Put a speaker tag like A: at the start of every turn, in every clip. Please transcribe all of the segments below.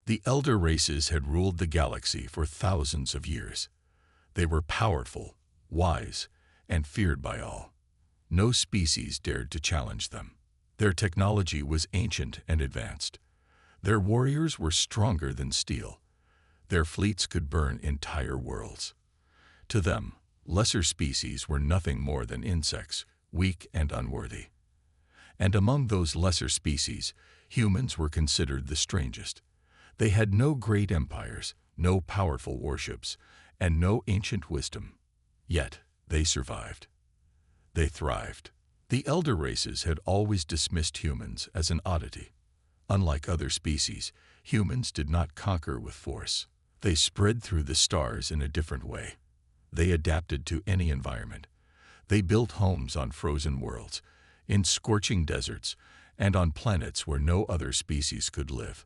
A: The elder races had ruled the galaxy for thousands of years. They were powerful, wise, and feared by all. No species dared to challenge them. Their technology was ancient and advanced. Their warriors were stronger than steel. Their fleets could burn entire worlds. To them, lesser species were nothing more than insects, weak and unworthy. And among those lesser species, humans were considered the strangest. They had no great empires, no powerful warships, and no ancient wisdom. Yet, they survived. They thrived. The elder races had always dismissed humans as an oddity. Unlike other species, humans did not conquer with force. They spread through the stars in a different way. They adapted to any environment. They built homes on frozen worlds, in scorching deserts, and on planets where no other species could live.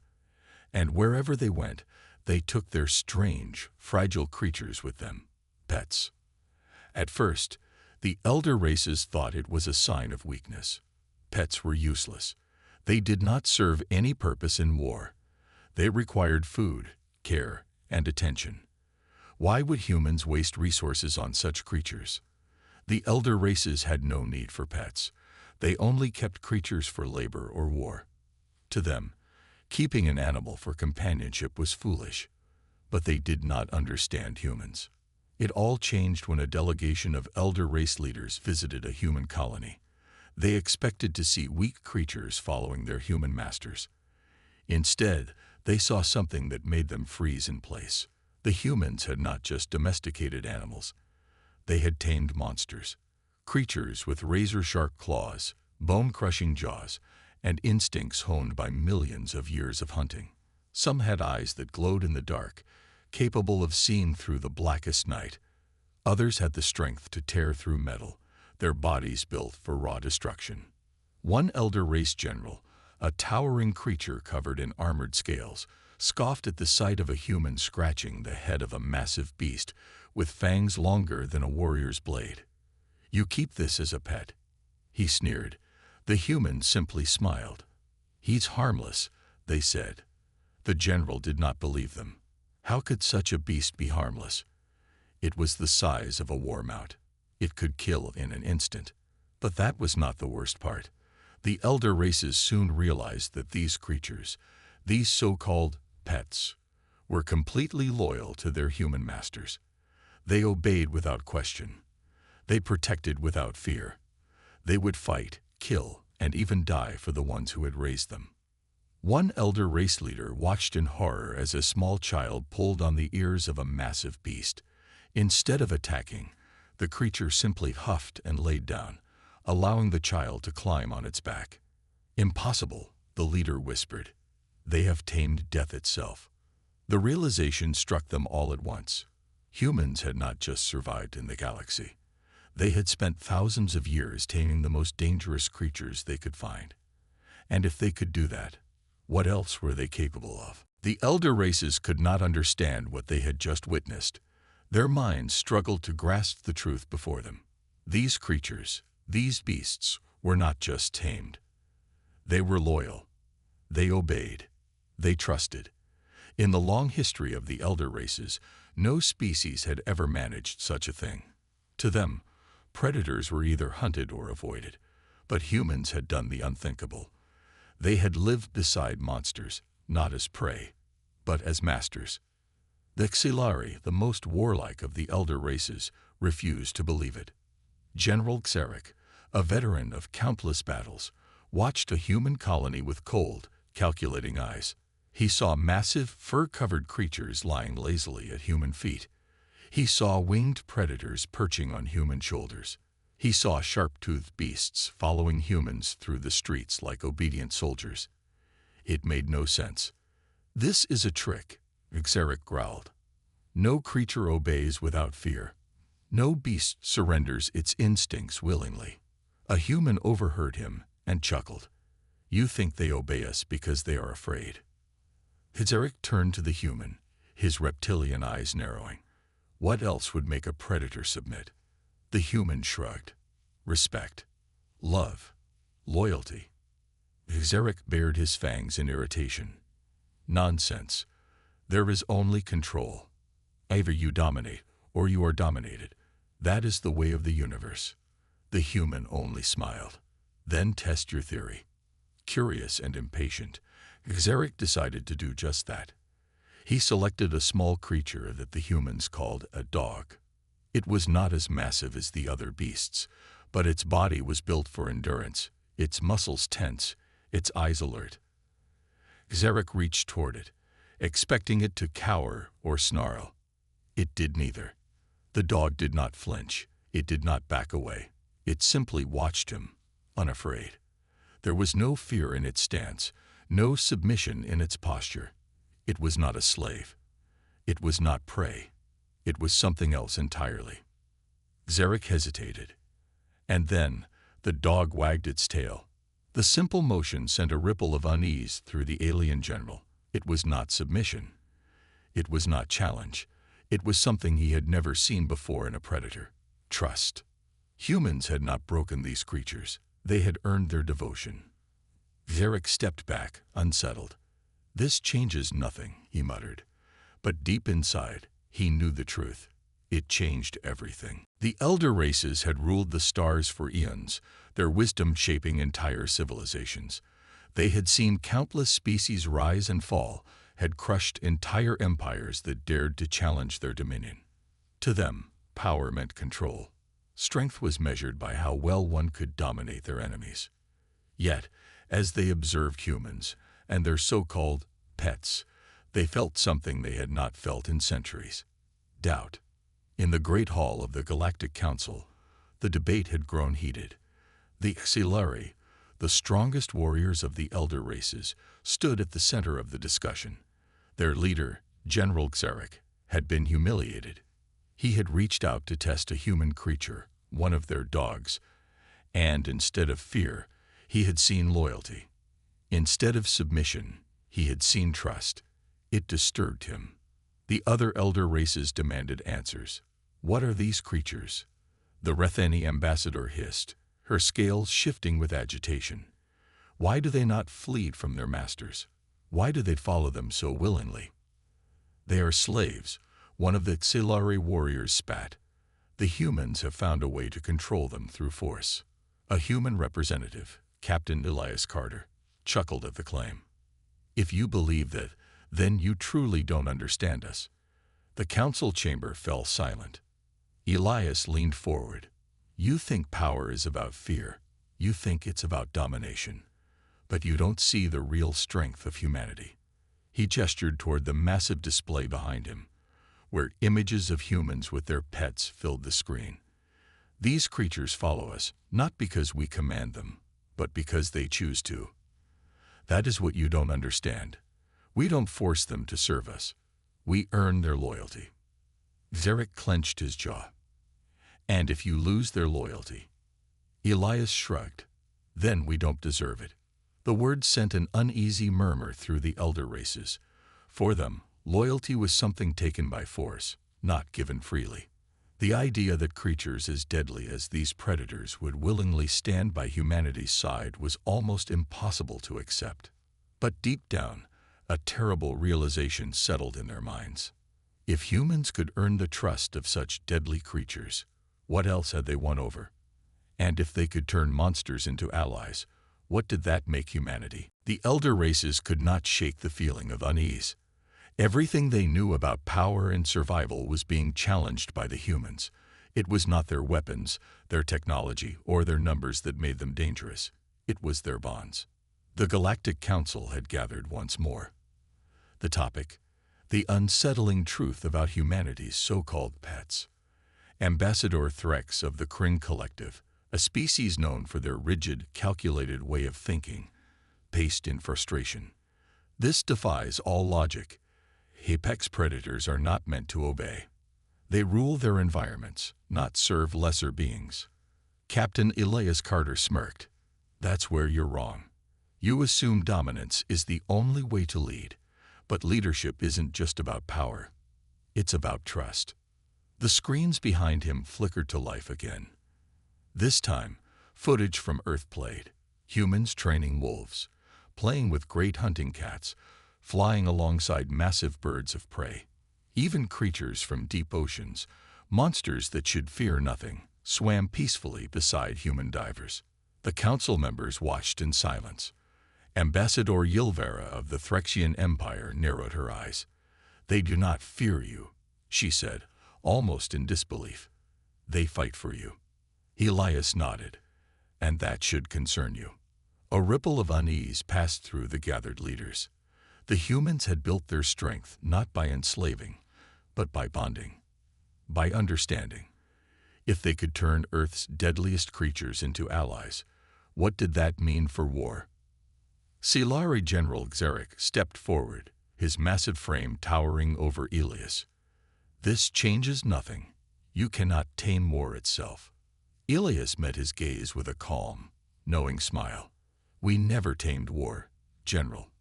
A: And wherever they went, they took their strange, fragile creatures with them, pets. At first, the elder races thought it was a sign of weakness. Pets were useless. They did not serve any purpose in war. They required food, care, and attention. Why would humans waste resources on such creatures? The elder races had no need for pets. They only kept creatures for labor or war. To them, keeping an animal for companionship was foolish, but they did not understand humans. It all changed when a delegation of elder race leaders visited a human colony. They expected to see weak creatures following their human masters. Instead, they saw something that made them freeze in place. The humans had not just domesticated animals. They had tamed monsters, creatures with razor-sharp claws, bone-crushing jaws, and instincts honed by millions of years of hunting. Some had eyes that glowed in the dark, capable of seeing through the blackest night. Others had the strength to tear through metal, their bodies built for raw destruction. One elder race general, a towering creature covered in armored scales, scoffed at the sight of a human scratching the head of a massive beast with fangs longer than a warrior's blade. "You keep this as a pet," he sneered. The humans simply smiled. "He's harmless," they said. The general did not believe them. How could such a beast be harmless? It was the size of a war mount. It could kill in an instant. But that was not the worst part. The elder races soon realized that these creatures, these so-called pets, were completely loyal to their human masters. They obeyed without question. They protected without fear. They would fight, kill, and even die for the ones who had raised them. One elder race leader watched in horror as a small child pulled on the ears of a massive beast. Instead of attacking, the creature simply huffed and laid down, allowing the child to climb on its back. "Impossible," the leader whispered. "They have tamed death itself." The realization struck them all at once. Humans had not just survived in the galaxy. They had spent thousands of years taming the most dangerous creatures they could find. And if they could do that, what else were they capable of? The elder races could not understand what they had just witnessed. Their minds struggled to grasp the truth before them. These creatures, these beasts, were not just tamed. They were loyal. They obeyed. They trusted. In the long history of the elder races, no species had ever managed such a thing. To them, predators were either hunted or avoided, but humans had done the unthinkable. They had lived beside monsters, not as prey, but as masters. The Xilari, the most warlike of the elder races, refused to believe it. General Xeric, a veteran of countless battles, watched a human colony with cold, calculating eyes. He saw massive, fur-covered creatures lying lazily at human feet. He saw winged predators perching on human shoulders. He saw sharp-toothed beasts following humans through the streets like obedient soldiers. It made no sense. "This is a trick," Xeric growled. "No creature obeys without fear. No beast surrenders its instincts willingly." A human overheard him and chuckled. "You think they obey us because they are afraid." Xeric turned to the human, his reptilian eyes narrowing. What else would make a predator submit? The human shrugged. Respect. Love. Loyalty. Xeric bared his fangs in irritation. "Nonsense. There is only control. Either you dominate or you are dominated. That is the way of the universe. The human only smiled. Then test your theory. Curious and impatient, Xeric decided to do just that. He selected a small creature that the humans called a dog. It was not as massive as the other beasts, but its body was built for endurance, its muscles tense, its eyes alert. Xeric reached toward it, expecting it to cower or snarl. It did neither. The dog did not flinch. It did not back away. It simply watched him, unafraid. There was no fear in its stance, no submission in its posture. It was not a slave. It was not prey. It was something else entirely. Xeric hesitated. And then the dog wagged its tail. The simple motion sent a ripple of unease through the alien general. It was not submission. It was not challenge. It was something he had never seen before in a predator. Trust. Humans had not broken these creatures. They had earned their devotion. Xeric stepped back, unsettled. "This changes nothing," he muttered. But deep inside, he knew the truth. It changed everything. The elder races had ruled the stars for eons, their wisdom shaping entire civilizations. They had seen countless species rise and fall, had crushed entire empires that dared to challenge their dominion. To them, power meant control. Strength was measured by how well one could dominate their enemies. Yet, as they observed humans and their so-called pets, they felt something they had not felt in centuries: doubt. In the Great Hall of the Galactic Council, the debate had grown heated. The Xilari, the strongest warriors of the elder races, stood at the center of the discussion. Their leader, General Xeric, had been humiliated. He had reached out to test a human creature, one of their dogs, and instead of fear, he had seen loyalty. Instead of submission, he had seen trust. It disturbed him. The other elder races demanded answers. "What are these creatures?" The Retheni ambassador hissed, her scales shifting with agitation. "Why do they not flee from their masters? Why do they follow them so willingly?" "They are slaves," one of the Xilari warriors spat. "The humans have found a way to control them through force." A human representative, Captain Elias Carter, chuckled at the claim. "If you believe that, then you truly don't understand us." The council chamber fell silent. Elias leaned forward. "You think power is about fear. You think it's about domination. But you don't see the real strength of humanity." He gestured toward the massive display behind him, where images of humans with their pets filled the screen. "These creatures follow us, not because we command them, but because they choose to. That is what you don't understand. We don't force them to serve us. We earn their loyalty." Xeric clenched his jaw. "And if you lose their loyalty?" Elias shrugged. "Then we don't deserve it." The words sent an uneasy murmur through the elder races. For them, loyalty was something taken by force, not given freely. The idea that creatures as deadly as these predators would willingly stand by humanity's side was almost impossible to accept. But deep down, a terrible realization settled in their minds. If humans could earn the trust of such deadly creatures, what else had they won over? And if they could turn monsters into allies, what did that make humanity? The elder races could not shake the feeling of unease. Everything they knew about power and survival was being challenged by the humans. It was not their weapons, their technology, or their numbers that made them dangerous. It was their bonds. The Galactic Council had gathered once more. The topic: the unsettling truth about humanity's so-called pets. Ambassador Threx of the Kring Collective, a species known for their rigid, calculated way of thinking, paced in frustration. "This defies all logic. Apex predators are not meant to obey. They rule their environments, not serve lesser beings." Captain Elias Carter smirked. "That's where you're wrong. You assume dominance is the only way to lead, but leadership isn't just about power. It's about trust." The screens behind him flickered to life again. This time, footage from Earth played. Humans training wolves, playing with great hunting cats, flying alongside massive birds of prey. Even creatures from deep oceans, monsters that should fear nothing, swam peacefully beside human divers. The council members watched in silence. Ambassador Ylvera of the Threxian Empire narrowed her eyes. "They do not fear you," she said, almost in disbelief. "They fight for you." Elias nodded. "And that should concern you." A ripple of unease passed through the gathered leaders. The humans had built their strength not by enslaving, but by bonding, by understanding. If they could turn Earth's deadliest creatures into allies, what did that mean for war? Silari General Xeric stepped forward, his massive frame towering over Elias. "This changes nothing. You cannot tame war itself." Elias met his gaze with a calm, knowing smile. "We never tamed war, General.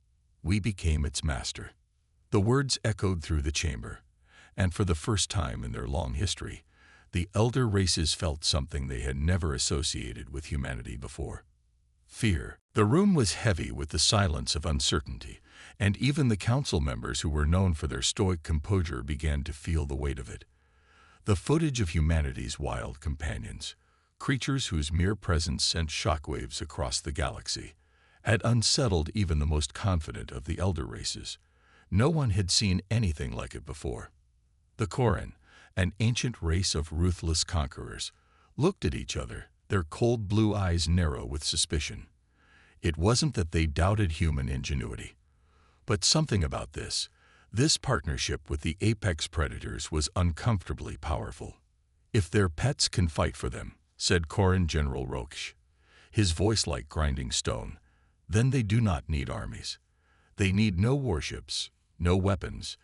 A: We became its master." The words echoed through the chamber, and for the first time in their long history, the elder races felt something they had never associated with humanity before. Fear. The room was heavy with the silence of uncertainty, and even the council members who were known for their stoic composure began to feel the weight of it. The footage of humanity's wild companions, creatures whose mere presence sent shockwaves across the galaxy, had unsettled even the most confident of the elder races. No one had seen anything like it before. The Koran, an ancient race of ruthless conquerors, looked at each other, their cold blue eyes narrow with suspicion. It wasn't that they doubted human ingenuity, but something about this partnership with the apex predators was uncomfortably powerful. "If their pets can fight for them," said Koran General Roksh, his voice like grinding stone, "then they do not need armies. They need no warships, no weapons,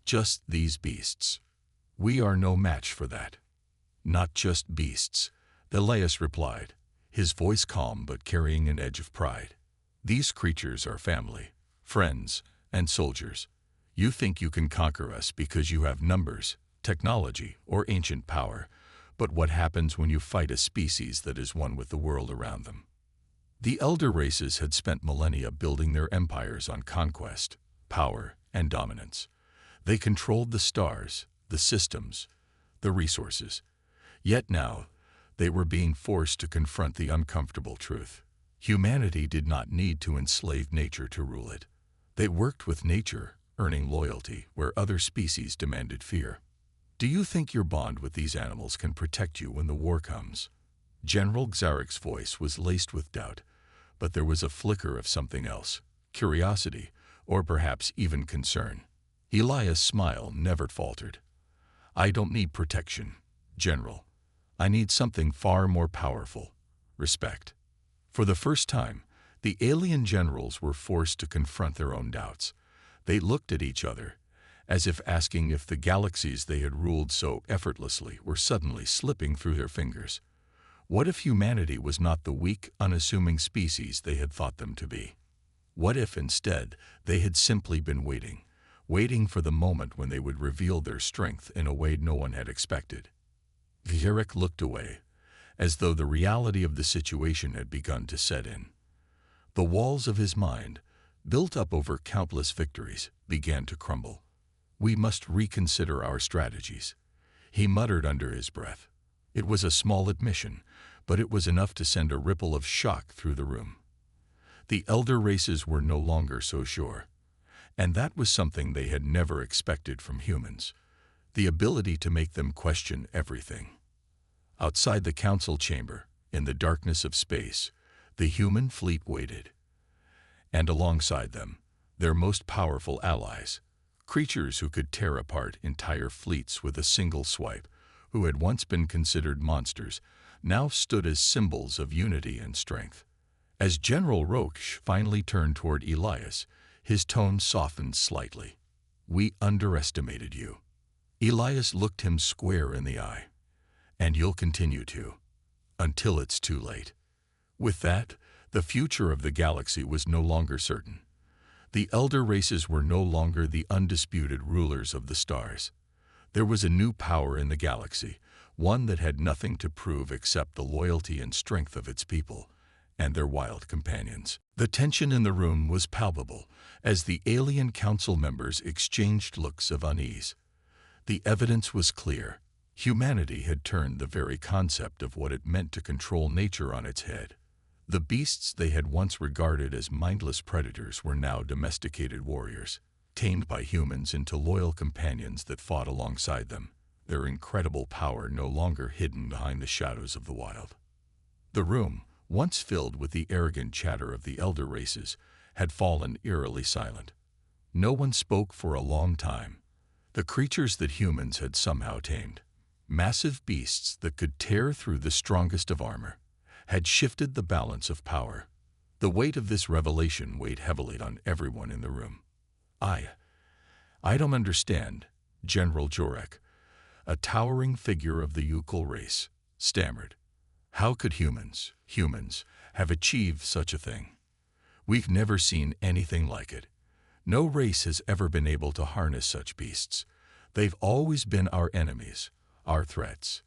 A: just these beasts. We are no match for that." "Not just beasts," Elias replied, his voice calm but carrying an edge of pride. "These creatures are family, friends, and soldiers. You think you can conquer us because you have numbers, technology, or ancient power, but what happens when you fight a species that is one with the world around them?" The elder races had spent millennia building their empires on conquest, power, and dominance. They controlled the stars, the systems, the resources. Yet now, they were being forced to confront the uncomfortable truth. Humanity did not need to enslave nature to rule it. They worked with nature, earning loyalty where other species demanded fear. "Do you think your bond with these animals can protect you when the war comes?" General Xeric's voice was laced with doubt, but there was a flicker of something else, curiosity, or perhaps even concern. Elias' smile never faltered. "I don't need protection, General. I need something far more powerful: respect." For the first time, the alien generals were forced to confront their own doubts. They looked at each other, as if asking if the galaxies they had ruled so effortlessly were suddenly slipping through their fingers. What if humanity was not the weak, unassuming species they had thought them to be? What if, instead, they had simply been waiting for the moment when they would reveal their strength in a way no one had expected? Xeric looked away, as though the reality of the situation had begun to set in. The walls of his mind, built up over countless victories, began to crumble. "We must reconsider our strategies," he muttered under his breath. It was a small admission, but it was enough to send a ripple of shock through the room. The elder races were no longer so sure, and that was something they had never expected from humans: the ability to make them question everything. Outside the council chamber, in the darkness of space, the human fleet waited. And alongside them, their most powerful allies, creatures who could tear apart entire fleets with a single swipe, who had once been considered monsters, now stood as symbols of unity and strength. As General Roksh finally turned toward Elias, his tone softened slightly. "We underestimated you." Elias looked him square in the eye. "And you'll continue to, until it's too late." With that, the future of the galaxy was no longer certain. The elder races were no longer the undisputed rulers of the stars. There was a new power in the galaxy, one that had nothing to prove except the loyalty and strength of its people, and their wild companions. The tension in the room was palpable as the alien council members exchanged looks of unease. The evidence was clear. Humanity had turned the very concept of what it meant to control nature on its head. The beasts they had once regarded as mindless predators were now domesticated warriors, tamed by humans into loyal companions that fought alongside them, their incredible power no longer hidden behind the shadows of the wild. The room, once filled with the arrogant chatter of the elder races, had fallen eerily silent. No one spoke for a long time. The creatures that humans had somehow tamed, massive beasts that could tear through the strongest of armor, had shifted the balance of power. The weight of this revelation weighed heavily on everyone in the room. I don't understand, General Jorek, a towering figure of the Ukul race, stammered. How could humans, have achieved such a thing? We've never seen anything like it. No race has ever been able to harness such beasts. They've always been our enemies, our threats.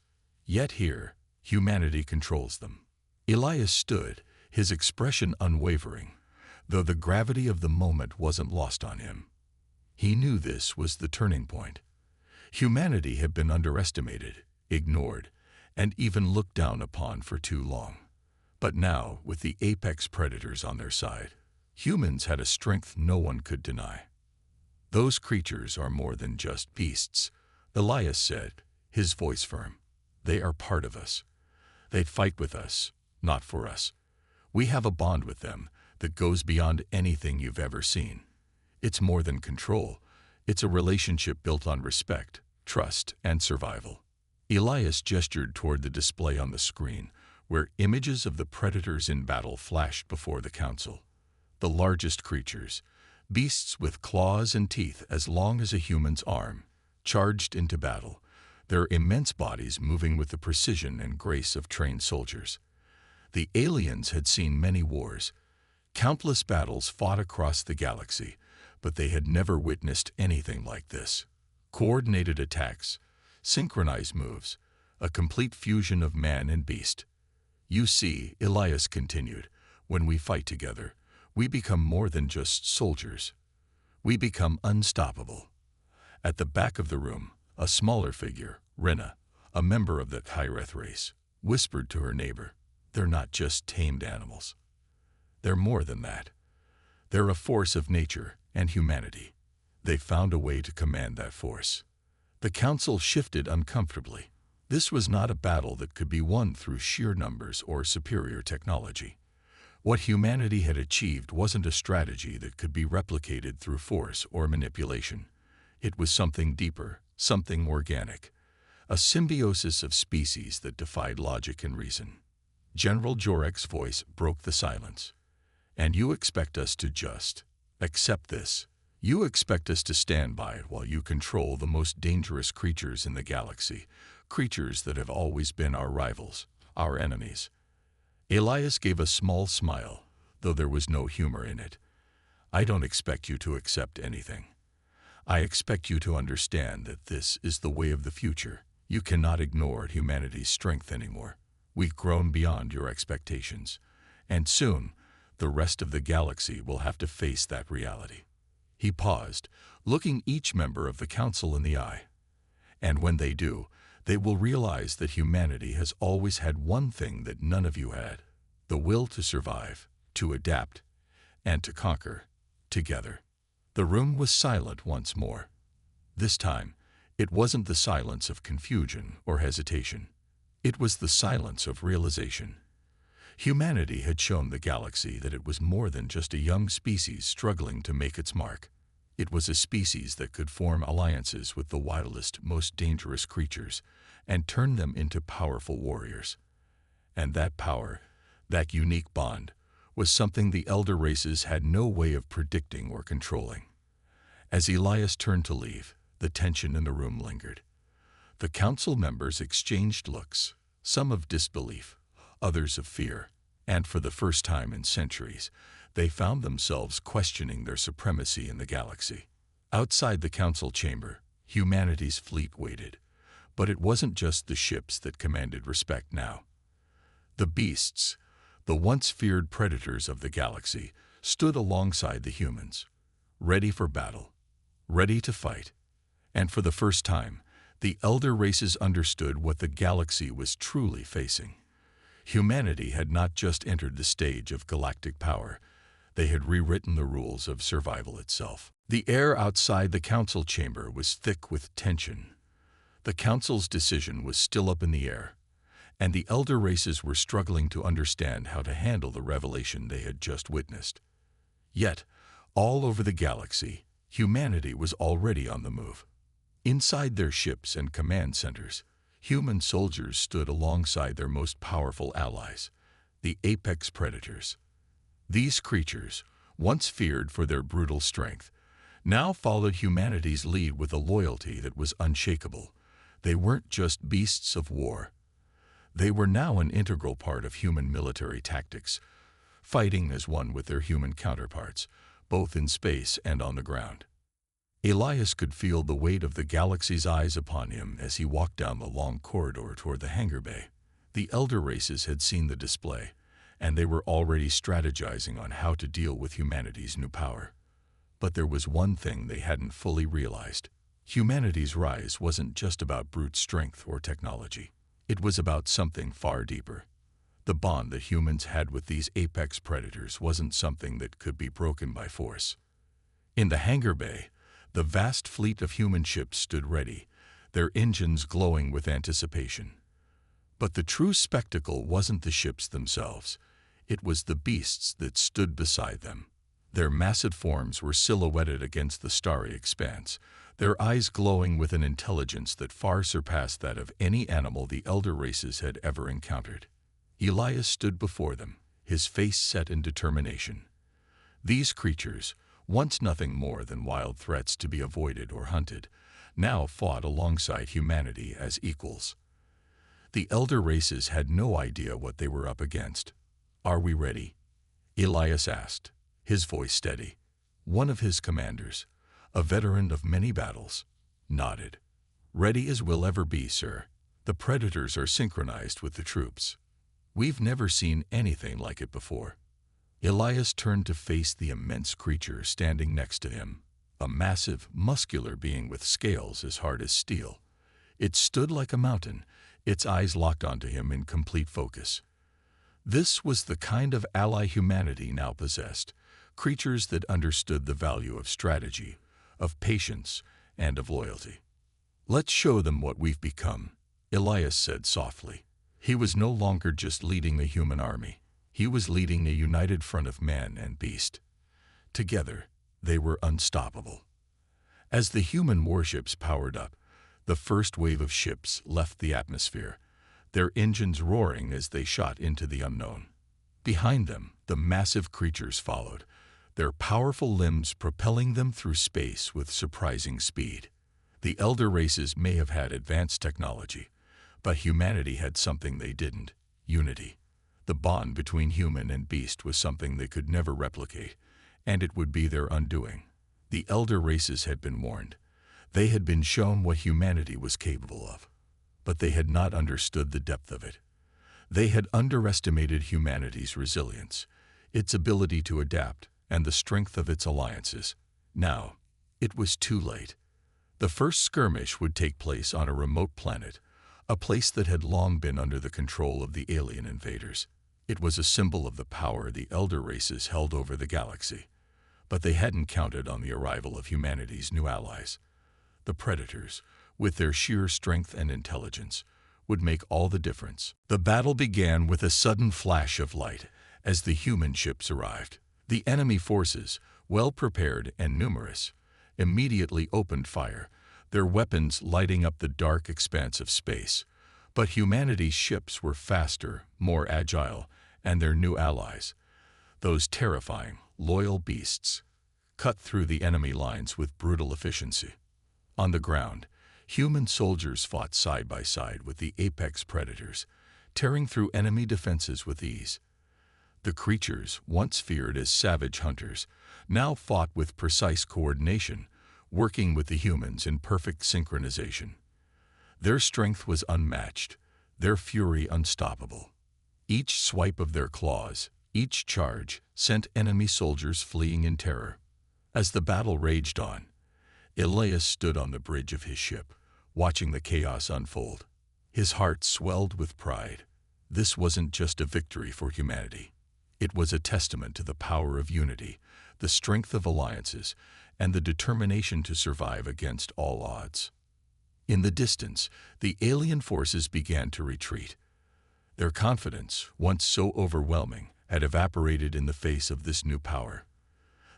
A: Yet here, humanity controls them. Elias stood, his expression unwavering, though the gravity of the moment wasn't lost on him. He knew this was the turning point. Humanity had been underestimated, ignored, and even looked down upon for too long. But now, with the apex predators on their side, humans had a strength no one could deny. Those creatures are more than just beasts, Elias said, his voice firm. They are part of us. They fight with us, not for us. We have a bond with them that goes beyond anything you've ever seen. It's more than control. It's a relationship built on respect, trust, and survival. Elias gestured toward the display on the screen, where images of the predators in battle flashed before the council. The largest creatures, beasts with claws and teeth as long as a human's arm, charged into battle, their immense bodies moving with the precision and grace of trained soldiers. The aliens had seen many wars, countless battles fought across the galaxy, but they had never witnessed anything like this. Coordinated attacks, synchronized moves, a complete fusion of man and beast. You see, Elias continued, when we fight together, we become more than just soldiers. We become unstoppable. At the back of the room, a smaller figure, Rena, a member of the Kyreth race, whispered to her neighbor, "They're not just tamed animals. They're more than that. They're a force of nature and humanity." They found a way to command that force. The council shifted uncomfortably. This was not a battle that could be won through sheer numbers or superior technology. What humanity had achieved wasn't a strategy that could be replicated through force or manipulation. It was something deeper, something organic, a symbiosis of species that defied logic and reason. General Jorek's voice broke the silence. "And you expect us to just accept this? You expect us to stand by it while you control the most dangerous creatures in the galaxy, creatures that have always been our rivals, our enemies?" Elias gave a small smile, though there was no humor in it. "I don't expect you to accept anything. I expect you to understand that this is the way of the future. You cannot ignore humanity's strength anymore. We've grown beyond your expectations, and soon the rest of the galaxy will have to face that reality." He paused, looking each member of the council in the eye. "And when they do, they will realize that humanity has always had one thing that none of you had: the will to survive, to adapt, and to conquer, together." The room was silent once more. This time, it wasn't the silence of confusion or hesitation. It was the silence of realization. Humanity had shown the galaxy that it was more than just a young species struggling to make its mark. It was a species that could form alliances with the wildest, most dangerous creatures and turn them into powerful warriors. And that power, that unique bond, was something the elder races had no way of predicting or controlling. As Elias turned to leave, the tension in the room lingered. The council members exchanged looks, some of disbelief, others of fear, and for the first time in centuries, they found themselves questioning their supremacy in the galaxy. Outside the council chamber, humanity's fleet waited, but it wasn't just the ships that commanded respect now. The beasts, The once feared predators of the galaxy stood alongside the humans, ready for battle, ready to fight. And for the first time, the elder races understood what the galaxy was truly facing. Humanity had not just entered the stage of galactic power, they had rewritten the rules of survival itself. The air outside the council chamber was thick with tension. The council's decision was still up in the air, and the elder races were struggling to understand how to handle the revelation they had just witnessed. Yet, all over the galaxy, humanity was already on the move. Inside their ships and command centers, human soldiers stood alongside their most powerful allies, the apex predators. These creatures, once feared for their brutal strength, now followed humanity's lead with a loyalty that was unshakable. They weren't just beasts of war. They were now an integral part of human military tactics, fighting as one with their human counterparts, both in space and on the ground. Elias could feel the weight of the galaxy's eyes upon him as he walked down the long corridor toward the hangar bay. The elder races had seen the display, and they were already strategizing on how to deal with humanity's new power. But there was one thing they hadn't fully realized. Humanity's rise wasn't just about brute strength or technology. It was about something far deeper. The bond that humans had with these apex predators wasn't something that could be broken by force. In the hangar bay, the vast fleet of human ships stood ready, their engines glowing with anticipation. But the true spectacle wasn't the ships themselves. It was the beasts that stood beside them. Their massive forms were silhouetted against the starry expanse, their eyes glowing with an intelligence that far surpassed that of any animal the elder races had ever encountered. Elias stood before them, his face set in determination. These creatures, once nothing more than wild threats to be avoided or hunted, now fought alongside humanity as equals. The elder races had no idea what they were up against. "Are we ready?" Elias asked, his voice steady. One of his commanders, a veteran of many battles, nodded. "Ready as we'll ever be, sir. The predators are synchronized with the troops. We've never seen anything like it before." Elias turned to face the immense creature standing next to him, a massive, muscular being with scales as hard as steel. It stood like a mountain, its eyes locked onto him in complete focus. This was the kind of ally humanity now possessed, creatures that understood the value of strategy, of patience, and of loyalty. "Let's show them what we've become," Elias said softly. He was no longer just leading a human army. He was leading a united front of man and beast. Together, they were unstoppable. As the human warships powered up, the first wave of ships left the atmosphere, their engines roaring as they shot into the unknown. Behind them, the massive creatures followed, their powerful limbs propelling them through space with surprising speed. The elder races may have had advanced technology, but humanity had something they didn't: unity. The bond between human and beast was something they could never replicate, and it would be their undoing. The elder races had been warned. They had been shown what humanity was capable of, but they had not understood the depth of it. They had underestimated humanity's resilience, its ability to adapt, and the strength of its alliances. Now, it was too late. The first skirmish would take place on a remote planet, a place that had long been under the control of the alien invaders. It was a symbol of the power the elder races held over the galaxy, but they hadn't counted on the arrival of humanity's new allies. The predators, with their sheer strength and intelligence, would make all the difference. The battle began with a sudden flash of light as the human ships arrived. The enemy forces, well prepared and numerous, immediately opened fire, their weapons lighting up the dark expanse of space. But humanity's ships were faster, more agile, and their new allies, those terrifying, loyal beasts, cut through the enemy lines with brutal efficiency. On the ground, human soldiers fought side by side with the apex predators, tearing through enemy defenses with ease. The creatures, once feared as savage hunters, now fought with precise coordination, working with the humans in perfect synchronization. Their strength was unmatched, their fury unstoppable. Each swipe of their claws, each charge, sent enemy soldiers fleeing in terror. As the battle raged on, Elias stood on the bridge of his ship, watching the chaos unfold. His heart swelled with pride. This wasn't just a victory for humanity. It was a testament to the power of unity, the strength of alliances, and the determination to survive against all odds. In the distance, the alien forces began to retreat. Their confidence, once so overwhelming, had evaporated in the face of this new power.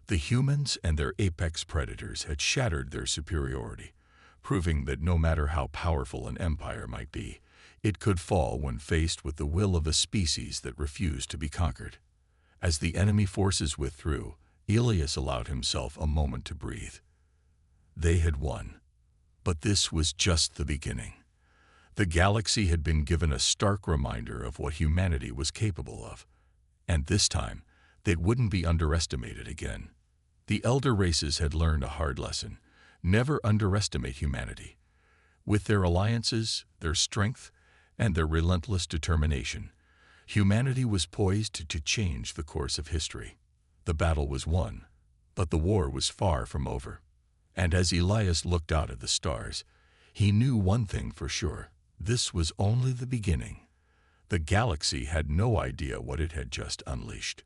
A: The humans and their apex predators had shattered their superiority, proving that no matter how powerful an empire might be, it could fall when faced with the will of a species that refused to be conquered. As the enemy forces withdrew, Elias allowed himself a moment to breathe. They had won. But this was just the beginning. The galaxy had been given a stark reminder of what humanity was capable of. And this time, they wouldn't be underestimated again. The elder races had learned a hard lesson: never underestimate humanity. With their alliances, their strength, and their relentless determination, humanity was poised to change the course of history. The battle was won, but the war was far from over. And as Elias looked out at the stars, he knew one thing for sure: this was only the beginning. The galaxy had no idea what it had just unleashed.